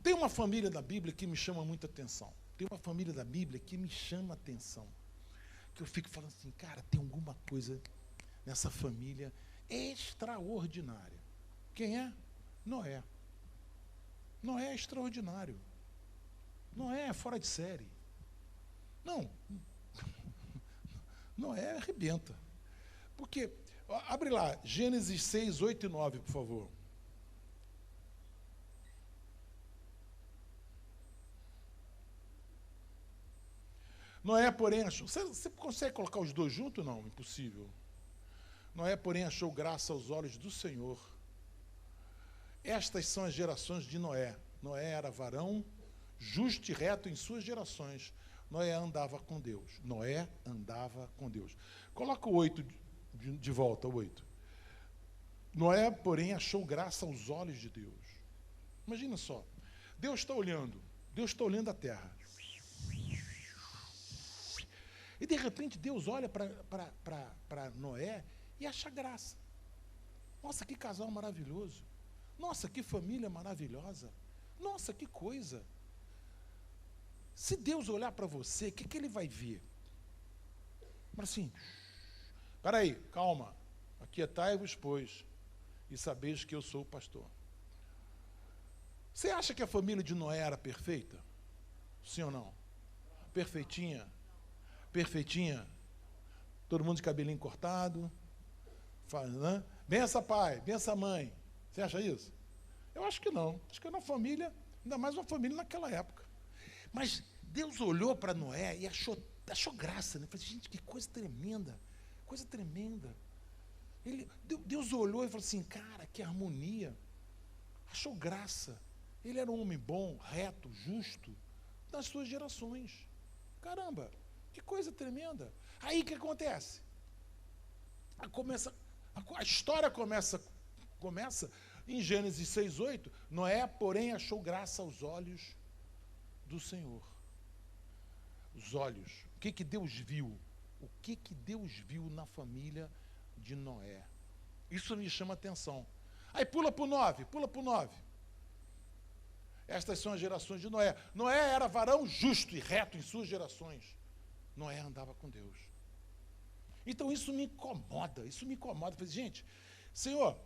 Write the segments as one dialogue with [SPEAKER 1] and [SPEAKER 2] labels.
[SPEAKER 1] Tem uma família da Bíblia que me chama muita atenção. Tem uma família da Bíblia que me chama atenção. Que eu fico falando assim, cara, tem alguma coisa nessa família extraordinária. Quem é? Noé. Noé é extraordinário. Noé é fora de série. Não. Noé arrebenta. Porque, abre lá, Gênesis 6, 8 e 9, por favor. Noé, porém, achou... Você consegue colocar os dois juntos? Não, impossível. Noé, porém, achou graça aos olhos do Senhor. Estas são as gerações de Noé. Noé era varão, justo e reto em suas gerações. Noé andava com Deus. Noé andava com Deus. Coloca o 8 de volta, o 8. Noé, porém, achou graça aos olhos de Deus. Imagina só. Deus está olhando a terra. E, de repente, Deus olha para Noé e acha graça. Nossa, que casal maravilhoso. Nossa, que família maravilhosa. Nossa, que coisa. Se Deus olhar para você, o que ele vai ver? Mas assim, espera aí, calma. Aquietai-vos, pois, e sabeis que eu sou o pastor. Você acha que a família de Noé era perfeita? Sim ou não? Perfeitinha? Perfeitinha? Todo mundo de cabelinho cortado? Né? Bença pai, bença mãe. Você acha isso? Eu acho que não. Acho que era uma família, ainda mais uma família naquela época. Mas Deus olhou para Noé e achou graça. Né? Falei, gente, que coisa tremenda. Coisa tremenda. Deus olhou e falou assim, cara, que harmonia. Achou graça. Ele era um homem bom, reto, justo, das suas gerações. Caramba, que coisa tremenda. Aí o que acontece? A história começa em Gênesis 6:8. Noé, porém, achou graça aos olhos do Senhor. Os olhos. O que Deus viu? O que Deus viu na família de Noé? Isso me chama atenção. Aí pula para o 9. Estas são as gerações de Noé. Noé era varão justo e reto em suas gerações. Noé andava com Deus. Então isso me incomoda. Eu falei, gente, Senhor,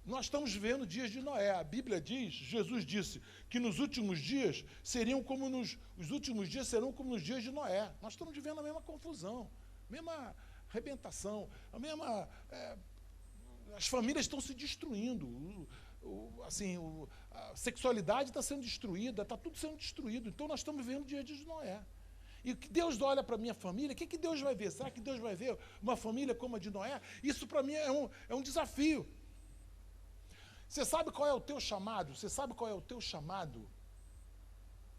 [SPEAKER 1] nós estamos vivendo dias de Noé. A Bíblia diz, Jesus disse, que nos últimos dias os últimos dias serão como nos dias de Noé. Nós estamos vivendo a mesma confusão, a mesma arrebentação, as famílias estão se destruindo, a sexualidade está sendo destruída, está tudo sendo destruído. Então nós estamos vivendo dias de Noé. E que Deus olha para a minha família, o que Deus vai ver? Será que Deus vai ver uma família como a de Noé? Isso para mim é um desafio. Você sabe qual é o teu chamado?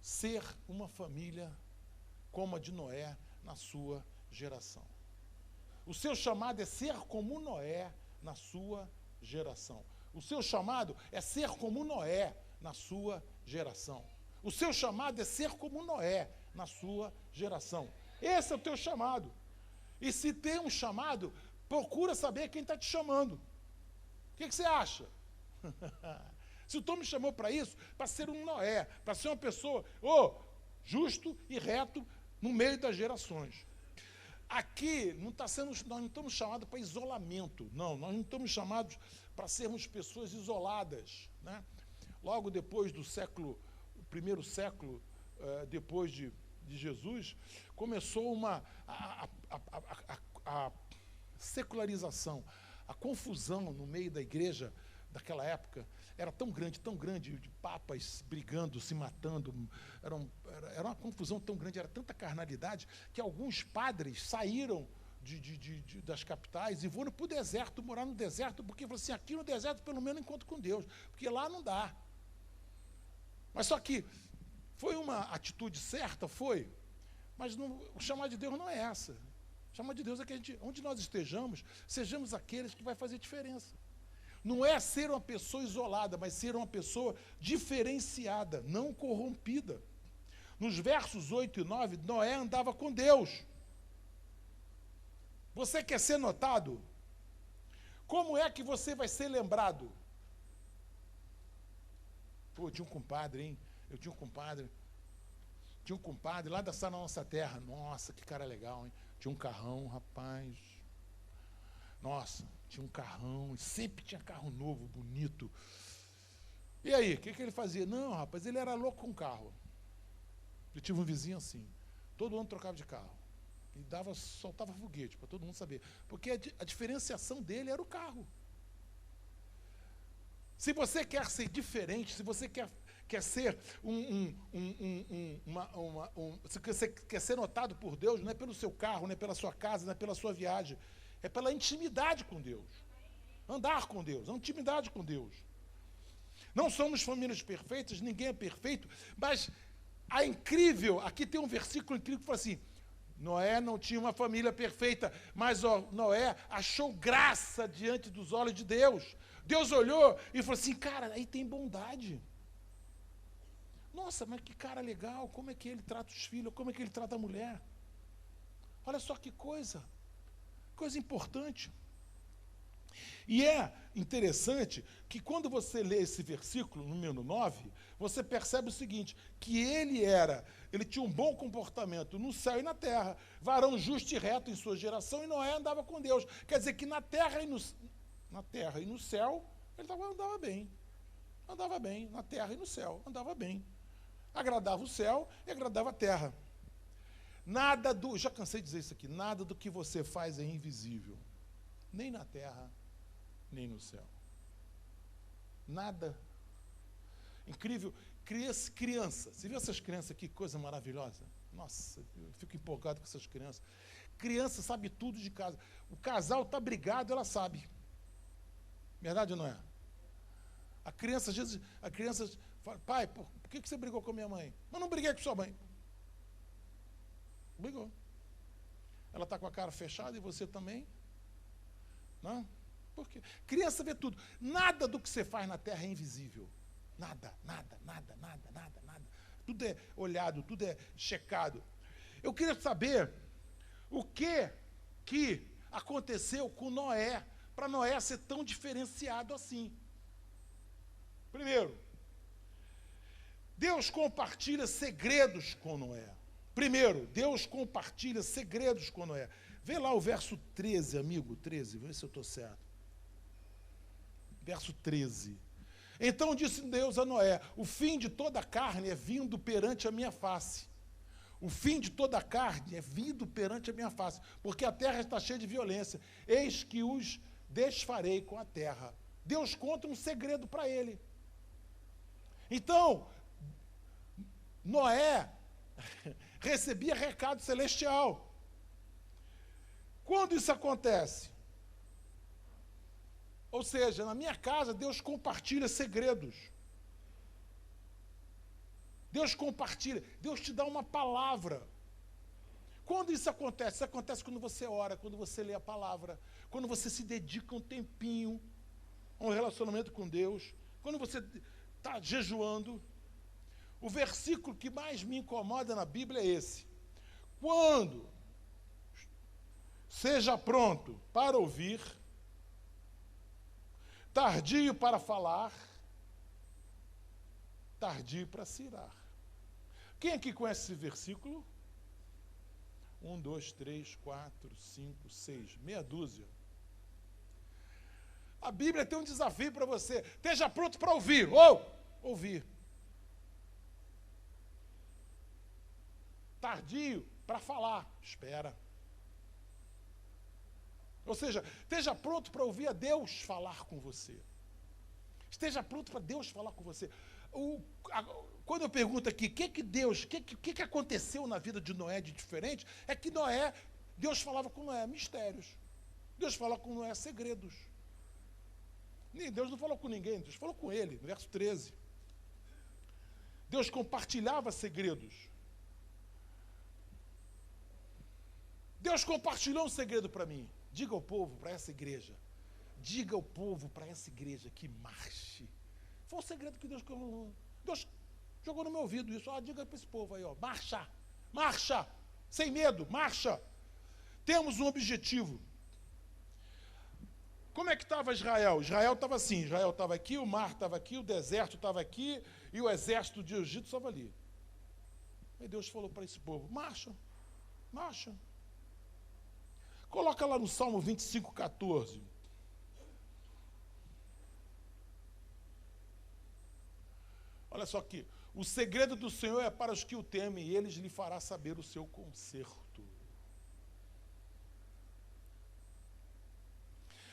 [SPEAKER 1] Ser uma família como a de Noé na sua geração. O seu chamado é ser como Noé na sua geração. O seu chamado é ser como Noé na sua geração. O seu chamado é ser como Noé na sua geração. Esse é o teu chamado. E se tem um chamado, procura saber quem está te chamando. O que você acha? Se o Tom me chamou para isso, para ser um Noé, para ser uma pessoa justo e reto no meio das gerações. Aqui nós não estamos chamados para isolamento, não, nós não estamos chamados para sermos pessoas isoladas, né? Logo depois do primeiro século, depois de Jesus, começou a secularização, a confusão no meio da igreja daquela época era tão grande, de papas brigando, se matando, era uma confusão tão grande, era tanta carnalidade, que alguns padres saíram das capitais e foram para o deserto, morar no deserto, porque falaram assim, aqui no deserto pelo menos encontro com Deus, porque lá não dá. Mas só que foi uma atitude certa, mas o chamado de Deus não é essa. O chamado de Deus é que onde nós estejamos, sejamos aqueles que vai fazer diferença. Não é ser uma pessoa isolada, mas ser uma pessoa diferenciada, não corrompida. Nos versos 8 e 9, Noé andava com Deus. Você quer ser notado? Como é que você vai ser lembrado? Pô, tinha um compadre, hein? Eu tinha um compadre. Tinha um compadre lá da nossa terra. Nossa, que cara legal, hein? Tinha um carrão, rapaz. Nossa, tinha um carrão. Sempre tinha carro novo, bonito. E aí, o que ele fazia? Não, rapaz, ele era louco com carro. Eu tive um vizinho assim. Todo ano trocava de carro. E soltava foguete, para todo mundo saber. Porque a diferenciação dele era o carro. Se você quer ser diferente, se você quer ser se você quer ser notado por Deus, não é pelo seu carro, não é pela sua casa, não é pela sua viagem, é pela intimidade com Deus. Andar com Deus, a intimidade com Deus. Não somos famílias perfeitas, ninguém é perfeito, mas aqui tem um versículo incrível que fala assim: Noé não tinha uma família perfeita, mas Noé achou graça diante dos olhos de Deus. Deus olhou e falou assim: cara, aí tem bondade. Nossa, mas que cara legal, como é que ele trata os filhos, como é que ele trata a mulher. Olha só que coisa importante. E é interessante que quando você lê esse versículo, número 9, você percebe o seguinte, que ele tinha um bom comportamento no céu e na terra, varão justo e reto em sua geração, e Noé andava com Deus. Quer dizer que na terra e no céu, ele andava bem. Andava bem, na terra e no céu, andava bem. Agradava o céu e agradava a terra. Já cansei de dizer isso aqui, nada do que você faz é invisível. Nem na terra, nem no céu. Nada. Incrível. Criança. Você viu essas crianças aqui? Que coisa maravilhosa. Nossa, eu fico empolgado com essas crianças. Criança sabe tudo de casa. O casal está brigado, ela sabe. Verdade ou não é? A criança, às vezes, fala: pai, por que você brigou com a minha mãe? Mas não briguei com sua mãe. Brigou. Ela está com a cara fechada e você também? Não? Por quê? Criança vê tudo. Nada do que você faz na terra é invisível. Nada. Tudo é olhado, tudo é checado. Eu queria saber o que aconteceu com Noé, para Noé ser tão diferenciado assim. Primeiro, Deus compartilha segredos com Noé. Vê lá o verso 13, amigo, 13, vê se eu estou certo. Verso 13. Então disse Deus a Noé: o fim de toda a carne é vindo perante a minha face. O fim de toda a carne é vindo perante a minha face, porque a terra está cheia de violência. Eis que os desfarei com a terra. Deus conta um segredo para ele. Então, Noé recebia recado celestial. Quando isso acontece? Ou seja, na minha casa, Deus compartilha segredos. Deus compartilha, Deus te dá uma palavra. Quando isso acontece? Isso acontece quando você ora, quando você lê a palavra, quando você se dedica um tempinho a um relacionamento com Deus, quando você está jejuando. O versículo que mais me incomoda na Bíblia é esse: quando seja pronto para ouvir, tardio para falar, tardio para se irar. Quem aqui conhece esse versículo? 1, 2, 3, 4, 5, 6, meia dúzia. A Bíblia tem um desafio para você. Esteja pronto para ouvir. Ouvir. Tardio para falar. Espera. Ou seja, esteja pronto para ouvir a Deus falar com você. Esteja pronto para Deus falar com você. Quando eu pergunto aqui, o que aconteceu na vida de Noé de diferente, é que Deus falava com Noé mistérios. Deus fala com Noé segredos. Deus não falou com ninguém, Deus falou com ele, no verso 13. Deus compartilhava segredos. Deus compartilhou um segredo para mim. Diga ao povo, para essa igreja. Diga ao povo, para essa igreja, que marche. Foi um segredo que Deus jogou no meu ouvido isso. Diga para esse povo aí, marcha, sem medo, marcha. Temos um objetivo. Como é que estava Israel? Israel estava assim, Israel estava aqui, o mar estava aqui, o deserto estava aqui, e o exército de Egito estava ali. Aí Deus falou para esse povo, marcha, marcha. Coloca lá no Salmo 25, 14. Olha só aqui. O segredo do Senhor é para os que o temem, e eles lhe fará saber o seu conserto.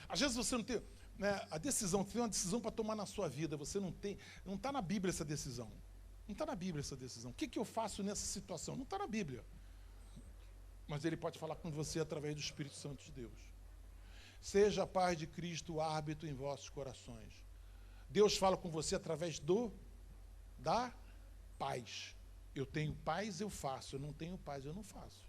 [SPEAKER 1] Às vezes você não tem, né, a decisão, tem uma decisão para tomar na sua vida, você não tem, não está na Bíblia essa decisão. Não está na Bíblia essa decisão. O que eu faço nessa situação? Não está na Bíblia. Mas Ele pode falar com você através do Espírito Santo de Deus. Seja a paz de Cristo o árbitro em vossos corações. Deus fala com você através da paz. Eu tenho paz, eu faço. Eu não tenho paz, eu não faço.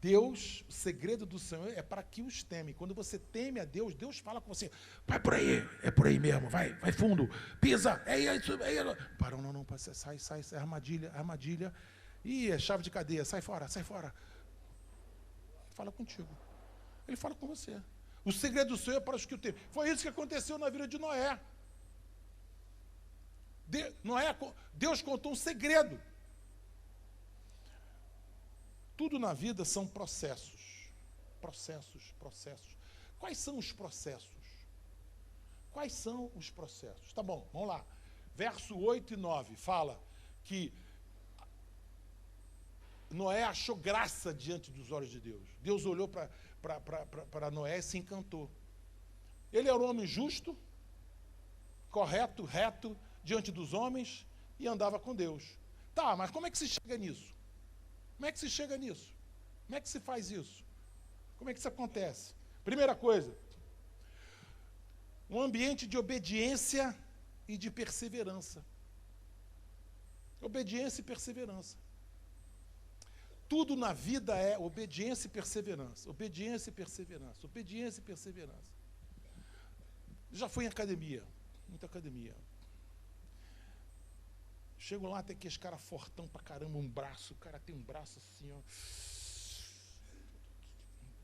[SPEAKER 1] Deus, o segredo do Senhor é para que os temem. Quando você teme a Deus, Deus fala com você, vai por aí, é por aí mesmo, vai fundo, pisa, é isso, é isso. Para, não, sai, armadilha. Ih, é chave de cadeia, sai fora. Ele fala contigo. Ele fala com você. O segredo do Senhor é para os que o temem. Foi isso que aconteceu na vida de Noé. Deus contou um segredo. Tudo na vida são processos. Processos. Quais são os processos? Quais são os processos? Tá bom, vamos lá. Verso 8 e 9 fala que Noé achou graça diante dos olhos de Deus. Deus olhou para Noé e se encantou. Ele era um homem justo, correto, reto, diante dos homens e andava com Deus. Tá, mas como é que se chega nisso? Como é que se chega nisso? Como é que se faz isso? Como é que isso acontece? Primeira coisa, um ambiente de obediência e de perseverança. Obediência e perseverança. Tudo na vida é obediência e perseverança. Obediência e perseverança. Obediência e perseverança. Já fui em academia, muita academia. Chego lá, tem aqueles caras fortão pra caramba, um braço, o cara tem um braço assim, ó. Eu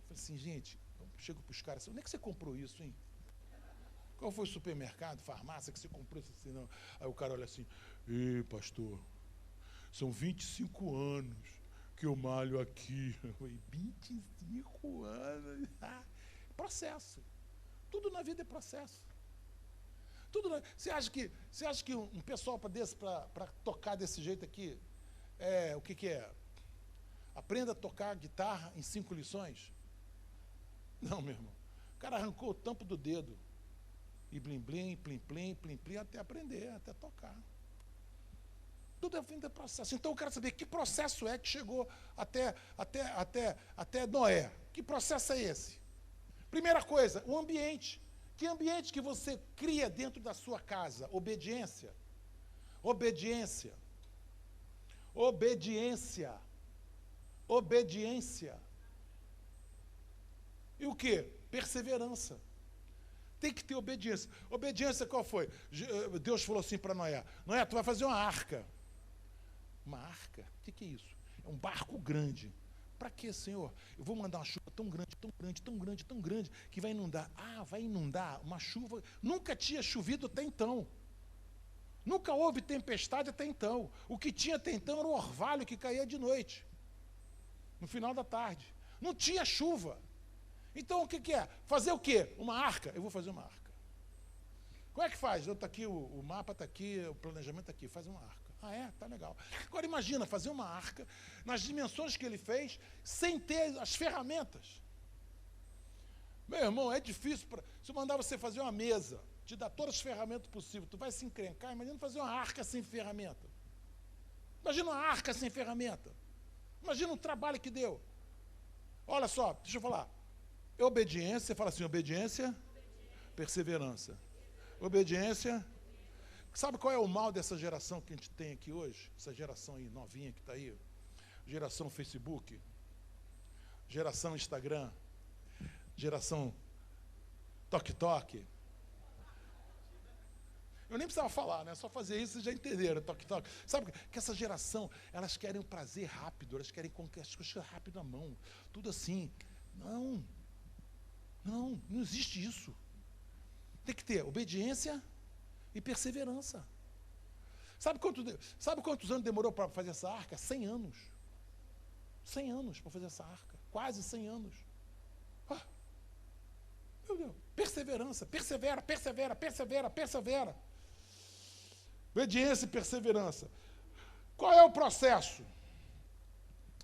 [SPEAKER 1] falei assim, gente, eu chego pros caras assim, onde é que você comprou isso, hein? Qual foi o supermercado, farmácia que você comprou isso assim, não? Aí o cara olha assim, pastor, são 25 anos que eu malho aqui. Eu falei, 25 anos? Processo. Tudo na vida é processo. Você acha que um pessoal para tocar desse jeito aqui, o que é? Aprenda a tocar guitarra em 5 lições? Não, meu irmão. O cara arrancou o tampo do dedo. E blim, blim, plim, plim, plim, plim, até aprender, até tocar. Tudo é fim de processo. Então eu quero saber que processo é que chegou até Noé. Que processo é esse? Primeira coisa, o ambiente. Que ambiente que você cria dentro da sua casa? Obediência. Obediência. Obediência. Obediência. E o quê? Perseverança. Tem que ter obediência. Obediência qual foi? Deus falou assim para Noé, Noé, tu vai fazer uma arca. Uma arca? O que é isso? É um barco grande. Para quê, Senhor? Eu vou mandar uma chuva tão grande, que vai inundar. Vai inundar uma chuva. Nunca tinha chovido até então. Nunca houve tempestade até então. O que tinha até então era um orvalho que caía de noite. No final da tarde. Não tinha chuva. Então o que é? Fazer o quê? Uma arca? Eu vou fazer uma arca. Como é que faz? Está aqui, o mapa está aqui, o planejamento está aqui. Faz uma arca. Tá legal. Agora imagina fazer uma arca nas dimensões que ele fez, sem ter as ferramentas. Meu irmão, é difícil. Se eu mandar você fazer uma mesa, te dar todas as ferramentas possíveis, tu vai se encrencar. Imagina fazer uma arca sem ferramenta. Imagina uma arca sem ferramenta. Imagina o trabalho que deu. Olha só, deixa eu falar. Obediência, você fala assim, obediência, perseverança. Obediência. Sabe qual é o mal dessa geração que a gente tem aqui hoje? Essa geração aí, novinha que está aí. Geração Facebook, geração Instagram, geração TikTok. Eu nem precisava falar, né? Só fazer isso, vocês já entenderam, TikTok. Sabe que essa geração, elas querem um prazer rápido, elas querem conquistar as coisas rápido na mão. Tudo assim. Não. Não, não existe isso. Tem que ter obediência e perseverança. Sabe quantos anos demorou para fazer essa arca? 100 anos. 100 anos para fazer essa arca. Quase 100 anos. Ah, meu Deus. Perseverança. Persevera, persevera, persevera, persevera. Obediência e perseverança. Qual é o processo?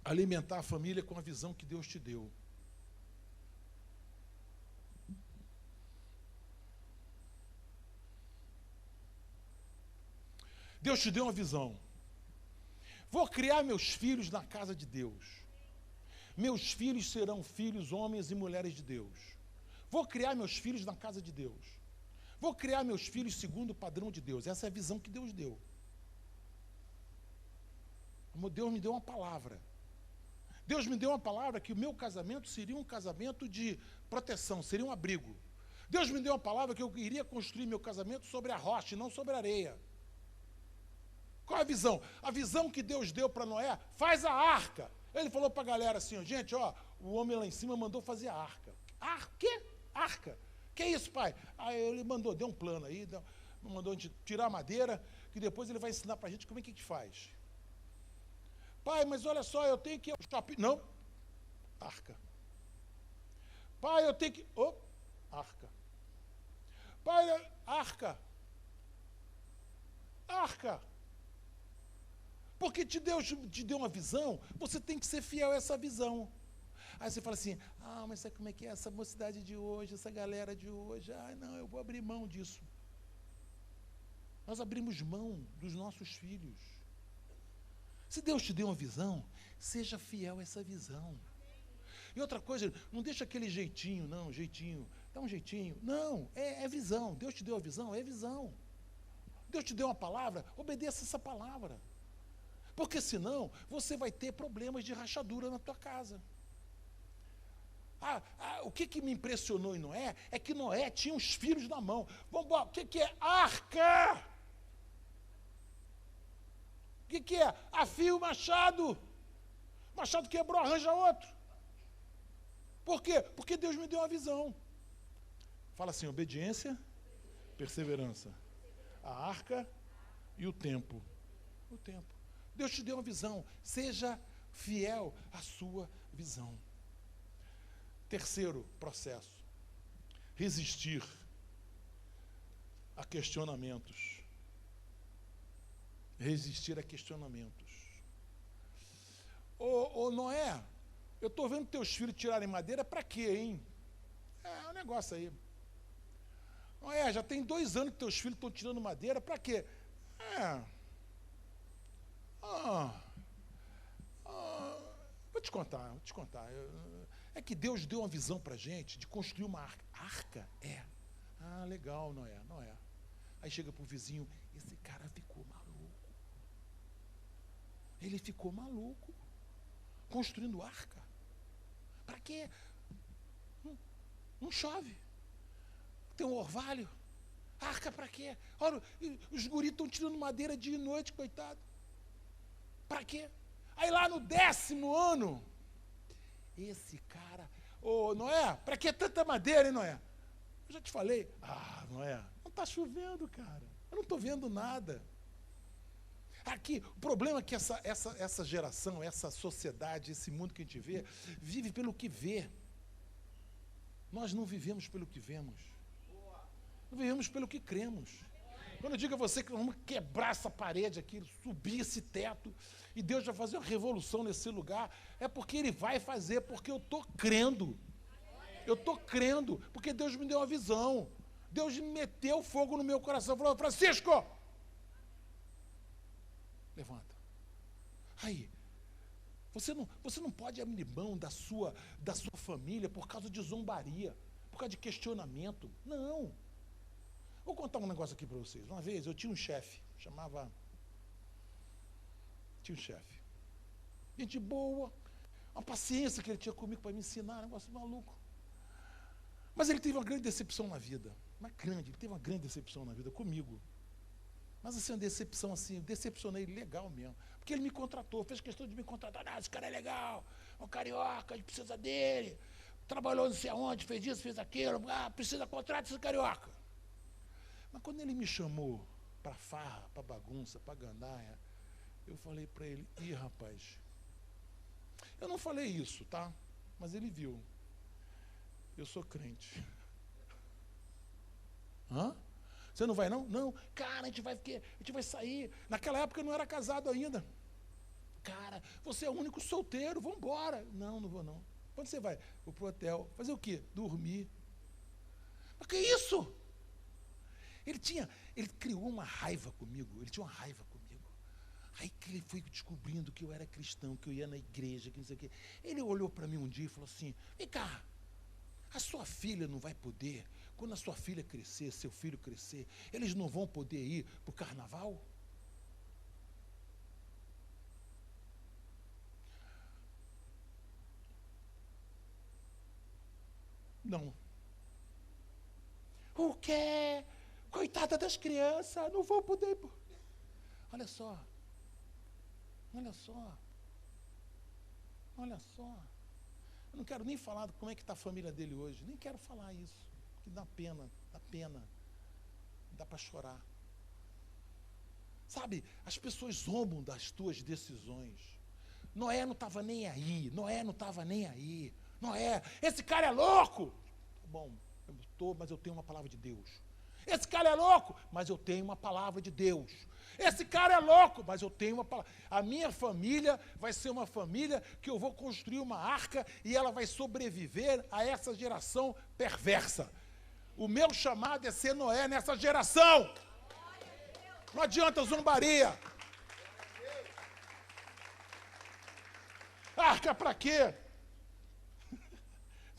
[SPEAKER 1] Alimentar a família com a visão que Deus te deu. Deus te deu uma visão. Vou criar meus filhos na casa de Deus. Meus filhos serão filhos, homens e mulheres de Deus. Vou criar meus filhos na casa de Deus. Vou criar meus filhos segundo o padrão de Deus. Essa é a visão que Deus deu. Deus me deu uma palavra. Deus me deu uma palavra que o meu casamento seria um casamento de proteção, seria um abrigo. Deus me deu uma palavra que eu iria construir meu casamento sobre a rocha e não sobre a areia. Qual é a visão? A visão que Deus deu para Noé, faz a arca. Ele falou para a galera assim, ó, gente, ó, o homem lá em cima mandou fazer a arca. Quê? Arca? Que é isso, pai? Aí ele mandou, deu um plano aí, mandou a gente tirar a madeira, que depois ele vai ensinar para a gente como é que a gente faz. Pai, mas olha só, eu tenho que ir ao shopping. Não, arca. Pai, eu tenho que... arca. Pai, arca. Arca. Porque Deus te deu uma visão, você tem que ser fiel a essa visão. Aí você fala assim, mas sabe como é que é essa mocidade de hoje, essa galera de hoje? Não, eu vou abrir mão disso. Nós abrimos mão dos nossos filhos. Se Deus te deu uma visão, seja fiel a essa visão. E outra coisa, não deixa aquele jeitinho, não, jeitinho, dá um jeitinho. Não, é visão. Deus te deu a visão, é visão. Deus te deu uma palavra, obedeça essa palavra. Porque senão você vai ter problemas de rachadura na tua casa. O que me impressionou em Noé é que Noé tinha os filhos na mão. Vamos embora, o que é arca? O que é? Afia o machado. O machado quebrou, arranja outro. Por quê? Porque Deus me deu uma visão. Fala assim, obediência, perseverança. A arca e o tempo. O tempo. Deus te deu uma visão. Seja fiel à sua visão. Terceiro processo. Resistir a questionamentos. Resistir a questionamentos. Ô Noé, eu estou vendo teus filhos tirarem madeira para quê, hein? É um negócio aí. Noé, já tem 2 anos que teus filhos estão tirando madeira, para quê? Vou te contar. É que Deus deu uma visão para a gente de construir uma arca. Arca? Legal, Noé. Aí chega para o vizinho, esse cara ficou maluco. Ele ficou maluco. Construindo arca. Para quê? Não chove. Tem um orvalho. Arca para quê? Olha, os guris estão tirando madeira dia e noite, coitado. Para quê? Aí lá no 10º ano, esse cara, Noé, para que tanta madeira, hein, Noé? Eu já te falei, Noé, não está chovendo, cara. Eu não estou vendo nada. Aqui, o problema é que essa geração, essa sociedade, esse mundo que a gente vê, vive pelo que vê. Nós não vivemos pelo que vemos. Não vivemos pelo que cremos. Quando eu digo a você que vamos quebrar essa parede aqui, subir esse teto, e Deus vai fazer uma revolução nesse lugar, é porque Ele vai fazer, porque eu estou crendo. Eu estou crendo, porque Deus me deu uma visão. Deus me meteu fogo no meu coração. Falou, Francisco, levanta. Aí, você não pode abrir mão da sua família por causa de zombaria, por causa de questionamento. Não. Vou contar um negócio aqui para vocês. Uma vez eu tinha um chefe, tinha um chefe. Gente boa, uma paciência que ele tinha comigo para me ensinar, um negócio maluco. Mas ele teve uma grande decepção na vida. Ele teve uma grande decepção na vida comigo. Mas assim, uma decepção assim, decepcionei ele legal mesmo. Porque ele me contratou, fez questão de me contratar. Esse cara é legal, é um carioca, a gente precisa dele. trabalhou não sei aonde, fez isso, fez aquilo, precisa contrato esse carioca. Mas quando ele me chamou para farra, para bagunça, para gandaia, eu falei para ele, rapaz, eu não falei isso, tá? Mas ele viu. Eu sou crente. Hã? Você não vai não? Não. Cara, a gente vai sair. Naquela época eu não era casado ainda. Cara, você é o único solteiro, vamos embora. Não, não vou não. Quando você vai? Vou pro hotel. Fazer o quê? Dormir. Mas que isso? Ele criou uma raiva comigo, ele tinha uma raiva comigo. Aí que ele foi descobrindo que eu era cristão, que eu ia na igreja, que não sei o quê. Ele olhou para mim um dia e falou assim, vem cá, a sua filha não vai poder, quando a sua filha crescer, seu filho crescer, eles não vão poder ir para o carnaval? Não. O quê? Coitada das crianças, não vão poder. Olha só. Olha só. Olha só. Eu não quero nem falar como é que está a família dele hoje. Nem quero falar isso. Que dá pena, dá pena. Dá para chorar. Sabe, as pessoas zombam das tuas decisões. Noé não estava nem aí. Noé não estava nem aí. Noé, esse cara é louco. Tá bom, eu estou, mas eu tenho uma palavra de Deus. Esse cara é louco, mas eu tenho uma palavra de Deus. Esse cara é louco, mas eu tenho uma palavra. A minha família vai ser uma família que eu vou construir uma arca e ela vai sobreviver a essa geração perversa. O meu chamado é ser Noé nessa geração. Não adianta zombaria. Arca pra quê?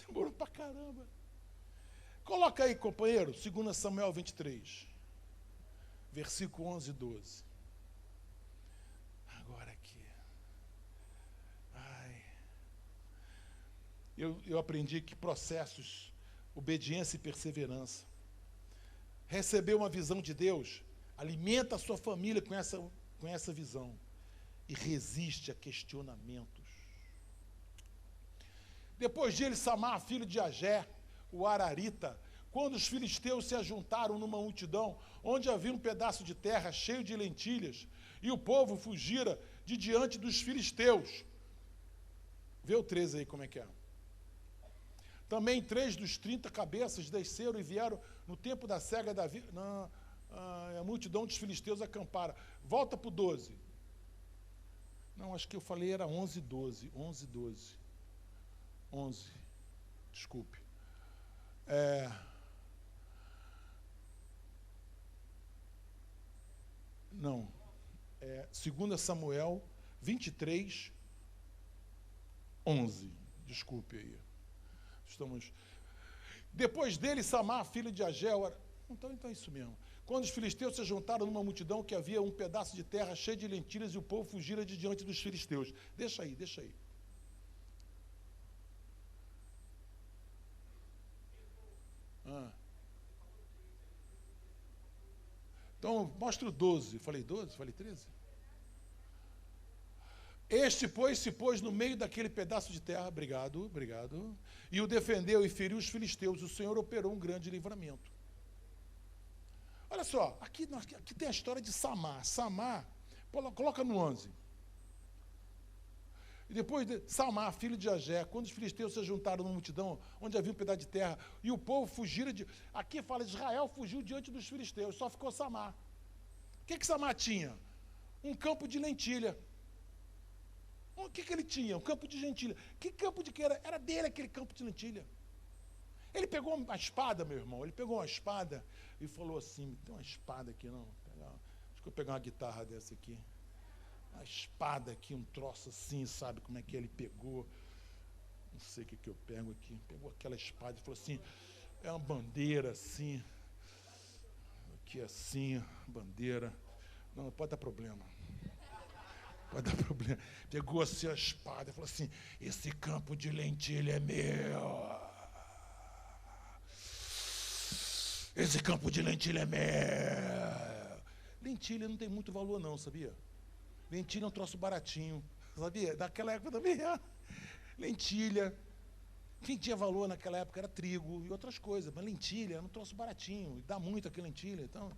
[SPEAKER 1] Demorou pra caramba. Coloca aí, companheiro, 2 Samuel 23, versículo 11 e 12. Agora aqui. Eu aprendi que processos, obediência e perseverança. Receber uma visão de Deus, alimenta a sua família com essa visão e resiste a questionamentos. Depois de ele, Samar, filho de Agé, o Ararita, quando os filisteus se ajuntaram numa multidão, onde havia um pedaço de terra cheio de lentilhas, e o povo fugira de diante dos filisteus. Vê o 13 aí como é que é. Também 3 dos 30 cabeças desceram e vieram no tempo da cega Davi. A multidão dos filisteus acampara. Volta para o 12. Não, acho que eu falei era 11 e 12. 11 e 12. 11. Desculpe. Não. 2 Samuel 23, 11. Desculpe aí. Depois dele, Samar, filho de Agé. Então é isso mesmo. Quando os filisteus se juntaram numa multidão que havia um pedaço de terra cheio de lentilhas e o povo fugira de diante dos filisteus. Deixa aí. Então, mostra o 12. Falei 12? Falei 13? Este, pois, se pôs no meio daquele pedaço de terra, obrigado, e o defendeu e feriu os filisteus. O Senhor operou um grande livramento. Olha só, aqui tem a história de Samar. Samar, coloca no 11. E depois de Samar, filho de Agé, quando os filisteus se juntaram numa multidão, onde havia um pedaço de terra, e o povo fugira de... Aqui fala, Israel fugiu diante dos filisteus, só ficou Samar. O que Samar tinha? Um campo de lentilha. O que ele tinha? Um campo de lentilha. Que campo de que era? Era dele aquele campo de lentilha. Ele pegou uma espada, meu irmão, ele pegou uma espada e falou assim, tem uma espada aqui, não? Acho que eu vou pegar uma guitarra dessa aqui. Uma espada aqui, um troço assim, sabe como é que ele pegou? Não sei o que eu pego aqui. Pegou aquela espada e falou assim, é uma bandeira assim, aqui assim, bandeira. Não pode dar problema. Pode dar problema. Pegou assim a espada e falou assim, esse campo de lentilha é meu. Esse campo de lentilha é meu. Lentilha não tem muito valor não, sabia? Lentilha é um troço baratinho, sabia? Naquela época também era. Lentilha. Quem tinha valor naquela época era trigo e outras coisas, mas lentilha era um troço baratinho, dá muito aqui lentilha, então,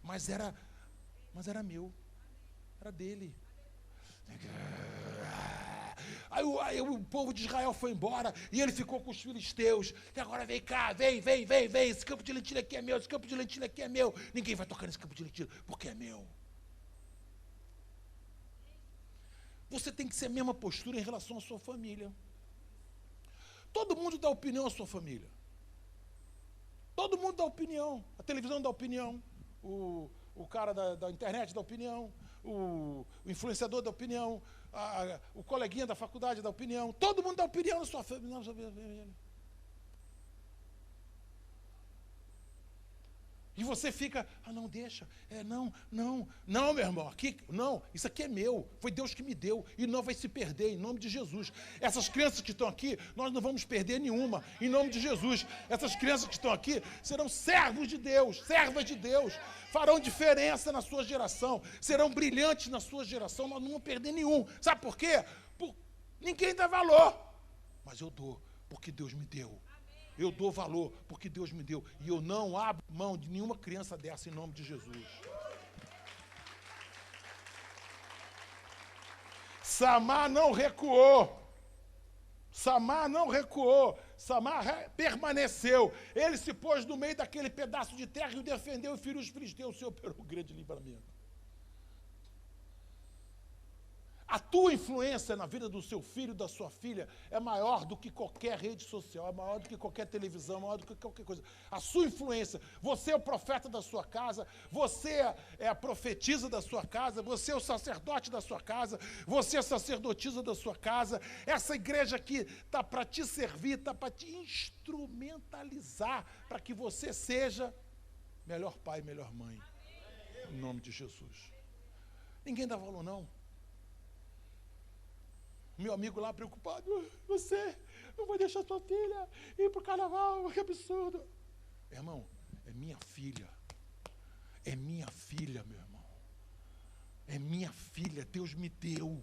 [SPEAKER 1] mas era meu, era dele. Aí o povo de Israel foi embora e ele ficou com os filisteus. E agora vem cá, vem, esse campo de lentilha aqui é meu, esse campo de lentilha aqui é meu. Ninguém vai tocar nesse campo de lentilha, porque é meu. Você tem que ser a mesma postura em relação à sua família. Todo mundo dá opinião à sua família. Todo mundo dá opinião. A televisão dá opinião. O cara da internet dá opinião. O influenciador dá opinião. O coleguinha da faculdade dá opinião. Todo mundo dá opinião na sua família. E você fica, não, deixa, não, meu irmão, isso aqui é meu, foi Deus que me deu, e não vai se perder, em nome de Jesus. Essas crianças que estão aqui, nós não vamos perder nenhuma, em nome de Jesus. Essas crianças que estão aqui serão servos de Deus, servas de Deus, farão diferença na sua geração, serão brilhantes na sua geração, nós não vamos perder nenhum. Sabe por quê? Ninguém dá valor, mas eu dou, porque Deus me deu. Eu dou valor porque Deus me deu. E eu não abro mão de nenhuma criança dessa em nome de Jesus. Samar não recuou. Samar permaneceu. Ele se pôs no meio daquele pedaço de terra e o defendeu e feriu os filisteus. O Senhor operou um grande livramento. A tua influência na vida do seu filho, da sua filha, é maior do que qualquer rede social, é maior do que qualquer televisão, é maior do que qualquer coisa. A sua influência, você é o profeta da sua casa, você é a profetisa da sua casa, você é o sacerdote da sua casa, você é a sacerdotisa da sua casa. Essa igreja aqui está para te servir, está para te instrumentalizar, para que você seja melhor pai, melhor mãe. Em nome de Jesus. Ninguém dá valor, não. Meu amigo lá preocupado, você não vai deixar sua filha ir para o carnaval, que absurdo. Irmão, é minha filha. É minha filha, meu irmão. É minha filha, Deus me deu.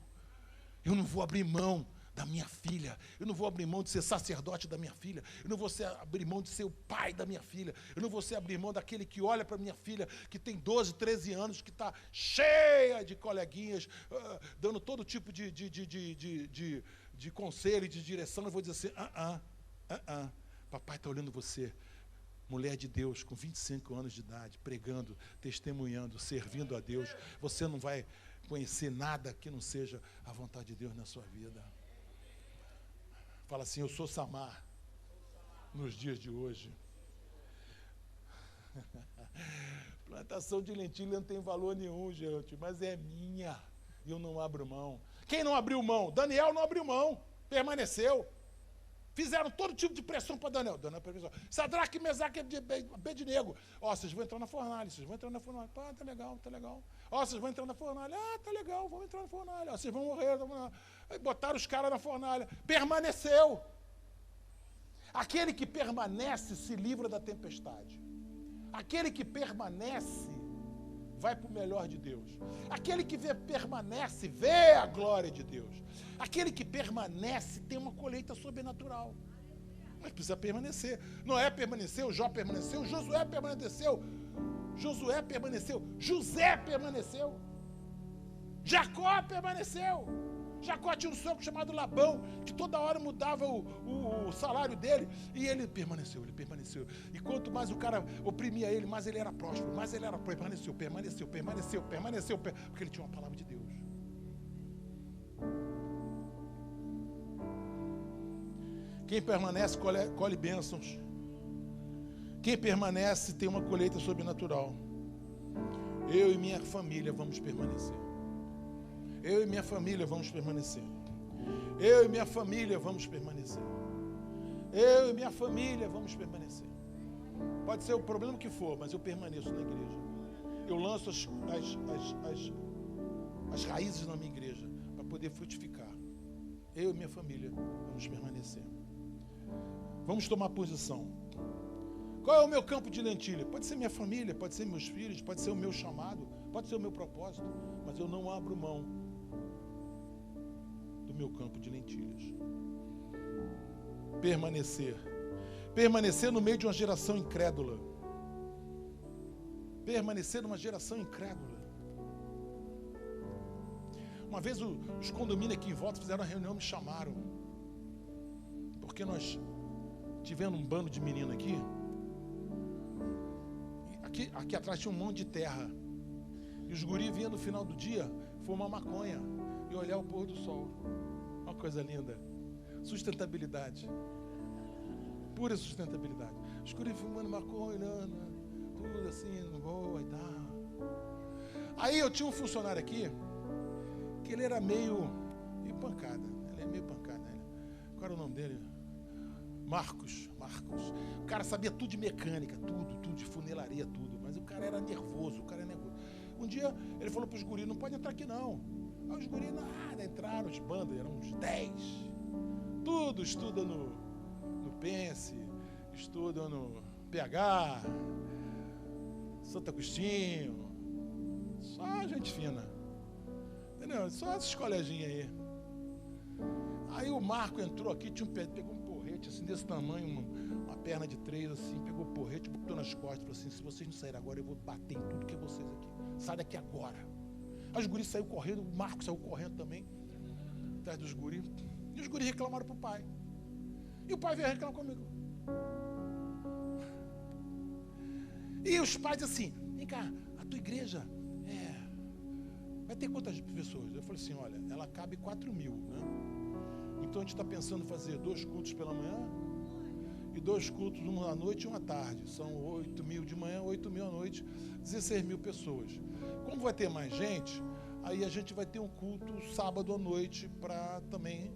[SPEAKER 1] Eu não vou abrir mão da minha filha. Eu não vou abrir mão de ser sacerdote da minha filha. Eu não vou abrir mão de ser o pai da minha filha. Eu não vou abrir mão daquele que olha para minha filha, que tem 12, 13 anos, que está cheia de coleguinhas, dando todo tipo de conselho e de direção. Eu vou dizer assim, papai está olhando você. Mulher de Deus, com 25 anos de idade, pregando, testemunhando, servindo a Deus. Você não vai conhecer nada que não seja a vontade de Deus na sua vida. Fala assim, eu sou Samar nos dias de hoje. Plantação de lentilha não tem valor nenhum, gente, mas é minha. E eu não abro mão. Quem não abriu mão? Daniel não abriu mão, permaneceu. Fizeram todo tipo de pressão para Daniel. Daniel permissão. Sadraque, Mesaque e Abednego. Vocês vão entrar na fornalha, Pá, tá legal. Vocês vão entrar na fornalha. Tá legal, vão entrar na fornalha. Vocês vão morrer. Aí botaram os caras na fornalha. Permaneceu. Aquele que permanece se livra da tempestade. Aquele que permanece vai para o melhor de Deus. Aquele que permanece, vê a glória de Deus. Aquele que permanece tem uma colheita sobrenatural. Mas precisa permanecer. Noé permaneceu, Jó permaneceu, Josué permaneceu, José permaneceu, Jacó permaneceu. Jacó tinha um sogro chamado Labão, que toda hora mudava o salário dele, e ele permaneceu. E quanto mais o cara oprimia ele, mais ele era próspero, permaneceu, porque ele tinha uma palavra de Deus. Quem permanece colhe bênçãos. Quem permanece tem uma colheita sobrenatural. Eu e minha família vamos permanecer. Eu e minha família vamos permanecer. Eu e minha família vamos permanecer. Eu e minha família vamos permanecer. Pode ser o problema que for, mas eu permaneço na igreja. Eu lanço as raízes na minha igreja para poder frutificar. Eu e minha família vamos permanecer. Vamos tomar posição. Qual é o meu campo de lentilha? Pode ser minha família, pode ser meus filhos, pode ser o meu chamado, pode ser o meu propósito, mas eu não abro mão do meu campo de lentilhas. Permanecer. Permanecer no meio de uma geração incrédula. Permanecer numa geração incrédula. Uma vez os condomínios aqui em volta fizeram uma reunião, me chamaram. Porque nós tivemos um bando de menino aqui. Aqui atrás tinha um monte de terra. E os guris vinham no final do dia fumar maconha e olhar o pôr do sol. Uma coisa linda. Sustentabilidade. Pura sustentabilidade. Os guris fumando maconha, olhando, tudo assim, boa e tal. Aí eu tinha um funcionário aqui, que ele era meio pancada. Ele é meio pancada. Qual era o nome dele? Marcos. O cara sabia tudo de mecânica, tudo de funelaria, tudo. Mas o cara era nervoso, Um dia ele falou para os guris, não pode entrar aqui não. Aí os guris, nada, entraram, os bandas, eram uns 10. Tudo estuda no Pense, estuda no PH, Santo Agostinho. Só gente fina. Entendeu? Só esses coleginhas aí. Aí o Marco entrou aqui, pegou um porrete assim, desse tamanho, uma perna de 3, assim, pegou o porrete, botou nas costas, falou assim, se vocês não saírem agora, eu vou bater em tudo que é vocês aqui. Sai daqui agora. Aí os guris saíram correndo, o Marco saiu correndo também, atrás dos guris. E os guris reclamaram pro pai. E o pai veio reclamar comigo. E os pais assim, vem cá, a tua igreja vai ter quantas pessoas? Eu falei assim, olha, ela cabe 4.000, né? Então a gente está pensando em fazer 2 cultos pela manhã e 2 cultos, um à noite e um à tarde. São 8.000 de manhã, 8.000 à noite, 16.000 pessoas. Como vai ter mais gente, aí a gente vai ter um culto sábado à noite para 4.000.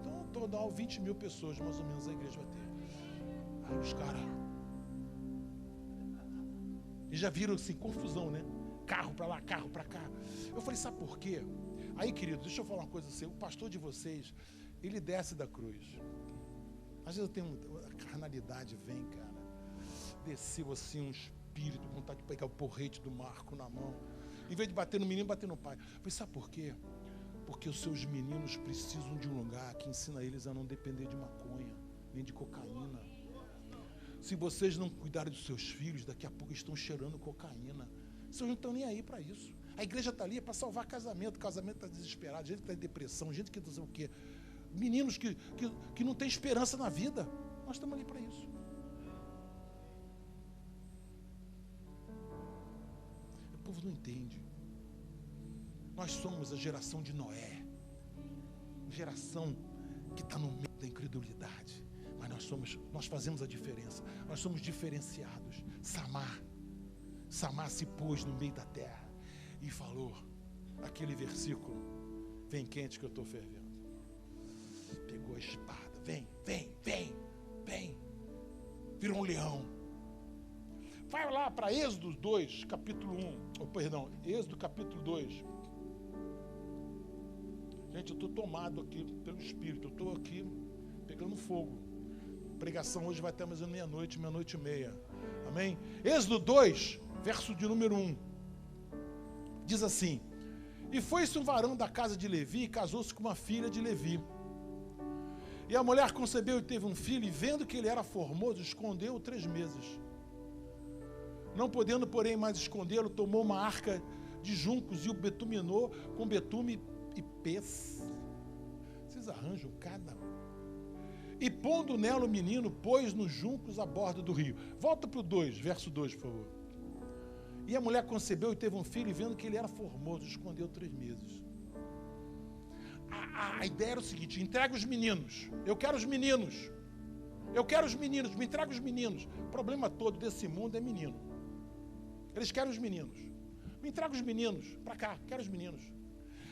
[SPEAKER 1] Então, total 20.000 pessoas, mais ou menos, a igreja vai ter. Aí os caras... E já viram assim, confusão, né? Carro para lá, carro para cá. Eu falei, sabe por quê? Aí, querido, deixa eu falar uma coisa assim. O pastor de vocês, ele desce da cruz. Às vezes eu tenho a carnalidade, vem, cara. Desceu assim um espírito, vontade de pegar o porrete do Marco na mão. Em vez de bater no menino, bater no pai. Eu falei, sabe por quê? Porque os seus meninos precisam de um lugar que ensina eles a não depender de maconha, nem de cocaína. Se vocês não cuidarem dos seus filhos, daqui a pouco estão cheirando cocaína. Vocês não estão nem aí para isso. A igreja está ali para salvar casamento. Casamento está desesperado, gente que está em depressão, gente que não sei o quê. Meninos que não têm esperança na vida. Nós estamos ali para isso. O povo não entende. Nós somos a geração de Noé. Geração que está no meio da incredulidade. Mas nós fazemos a diferença. Nós somos diferenciados. Samar se pôs no meio da terra e falou aquele versículo: vem quente que eu estou fervendo. Pegou a espada, vem. Virou um leão. Vai lá para Êxodo 2, capítulo 1. Êxodo capítulo 2. Gente, eu estou tomado aqui pelo Espírito. Eu estou aqui pegando fogo. A pregação hoje vai até mais ou menos meia-noite e meia. Amém? Êxodo 2, verso de número 1. Diz assim: e foi-se um varão da casa de Levi e casou-se com uma filha de Levi. E a mulher concebeu e teve um filho, e vendo que ele era formoso, escondeu-o 3 meses. Não podendo, porém, mais escondê-lo, tomou uma arca de juncos e o betuminou com betume e pez. Vocês arranjam cada... E pondo nela o menino, pôs nos juncos à borda do rio. Volta para o 2, verso 2, por favor. E a mulher concebeu e teve um filho, e vendo que ele era formoso, escondeu 3 meses. A ideia era o seguinte: entrega os meninos. Eu quero os meninos. Me entrega os meninos. O problema todo desse mundo é menino. Eles querem os meninos. Me entrega os meninos para cá, quero os meninos.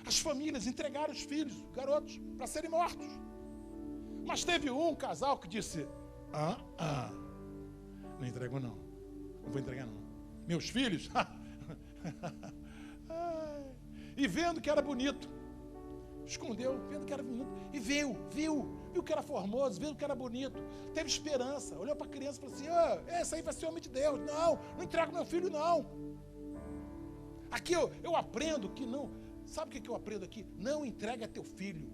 [SPEAKER 1] As famílias entregaram os filhos, garotos, para serem mortos. Mas teve um casal que disse: não entrego não. Não vou entregar não. Meus filhos? E vendo que era bonito, escondeu, vendo que era bonito. E viu que era formoso, viu que era bonito. Teve esperança, olhou para a criança e falou assim: esse aí vai ser homem de Deus. Não entrego meu filho não. Aqui eu aprendo que não. Sabe o que eu aprendo aqui? Não entrega teu filho.